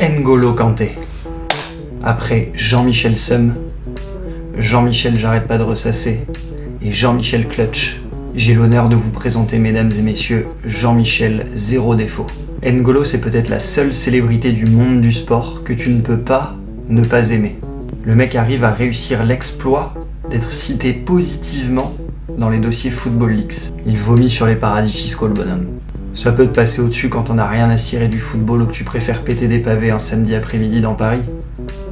N'Golo Kanté. Après Jean-Michel Sum, Jean-Michel J'arrête pas de ressasser et Jean-Michel Clutch, j'ai l'honneur de vous présenter, mesdames et messieurs, Jean-Michel Zéro Défaut. N'Golo, c'est peut-être la seule célébrité du monde du sport que tu ne peux pas ne pas aimer. Le mec arrive à réussir l'exploit d'être cité positivement dans les dossiers Football Leaks. Il vomit sur les paradis fiscaux, le bonhomme. Ça peut te passer au-dessus quand on n'a rien à cirer du football ou que tu préfères péter des pavés un samedi après-midi dans Paris.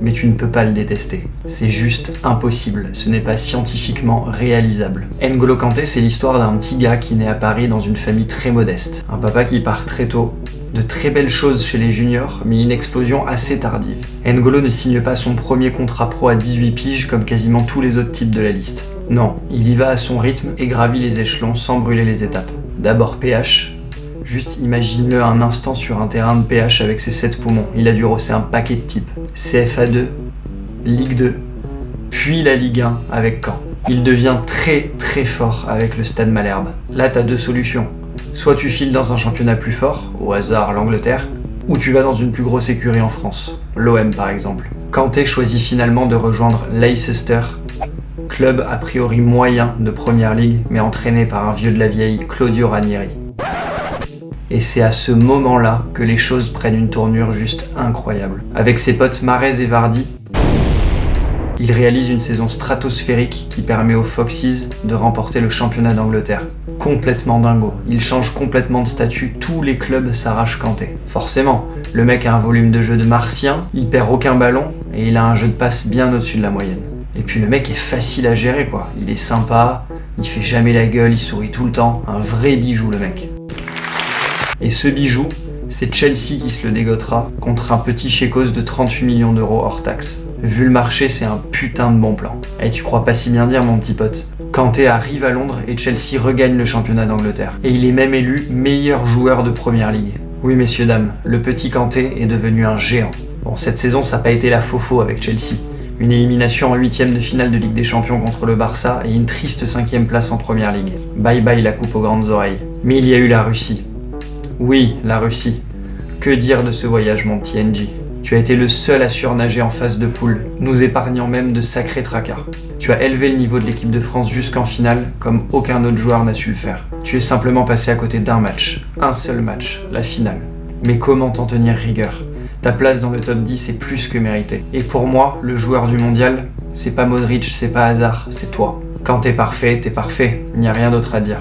Mais tu ne peux pas le détester. C'est juste impossible. Ce n'est pas scientifiquement réalisable. N'Golo Kanté, c'est l'histoire d'un petit gars qui naît à Paris dans une famille très modeste. Un papa qui part très tôt. De très belles choses chez les juniors, mais une explosion assez tardive. N'Golo ne signe pas son premier contrat pro à 18 piges comme quasiment tous les autres types de la liste. Non, il y va à son rythme et gravit les échelons sans brûler les étapes. D'abord PH. Juste imagine-le un instant sur un terrain de PH avec ses 7 poumons. Il a dû rosser un paquet de types. CFA2, Ligue 2, puis la Ligue 1 avec Caen. Il devient très fort avec le Stade Malherbe. Là, t'as deux solutions. Soit tu files dans un championnat plus fort, au hasard l'Angleterre, ou tu vas dans une plus grosse écurie en France, l'OM par exemple. Kanté choisit finalement de rejoindre Leicester, club a priori moyen de première ligue, mais entraîné par un vieux de la vieille, Claudio Ranieri. Et c'est à ce moment-là que les choses prennent une tournure juste incroyable. Avec ses potes Mahrez et Vardy, il réalise une saison stratosphérique qui permet aux Foxes de remporter le championnat d'Angleterre. Complètement dingo, il change complètement de statut, tous les clubs s'arrachent Kanté. Forcément, le mec a un volume de jeu de martien, il perd aucun ballon et il a un jeu de passe bien au-dessus de la moyenne. Et puis le mec est facile à gérer quoi, il est sympa, il fait jamais la gueule, il sourit tout le temps, un vrai bijou le mec. Et ce bijou, c'est Chelsea qui se le dégotera contre un petit chécos de 38 millions d'euros hors taxe. Vu le marché, c'est un putain de bon plan. Et tu crois pas si bien dire, mon petit pote. Kanté arrive à Londres et Chelsea regagne le championnat d'Angleterre. Et il est même élu meilleur joueur de Première Ligue. Oui, messieurs, dames, le petit Kanté est devenu un géant. Bon, cette saison, ça n'a pas été la fofo avec Chelsea. Une élimination en 8ème de finale de Ligue des Champions contre le Barça et une triste 5ème place en Première Ligue. Bye bye la coupe aux grandes oreilles. Mais il y a eu la Russie. Oui, la Russie. Que dire de ce voyage, mon petit NG? Tu as été le seul à surnager en phase de poule, nous épargnant même de sacrés tracas. Tu as élevé le niveau de l'équipe de France jusqu'en finale, comme aucun autre joueur n'a su le faire. Tu es simplement passé à côté d'un match, un seul match, la finale. Mais comment t'en tenir rigueur? Ta place dans le top 10 est plus que méritée. Et pour moi, le joueur du mondial, c'est pas Modric, c'est pas Hazard, c'est toi. Quand t'es parfait, il n'y a rien d'autre à dire.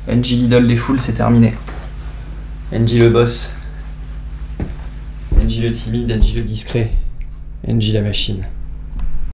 NG l'idole des foules, c'est terminé. NG le boss. NG le timide, NG le discret, NG la machine.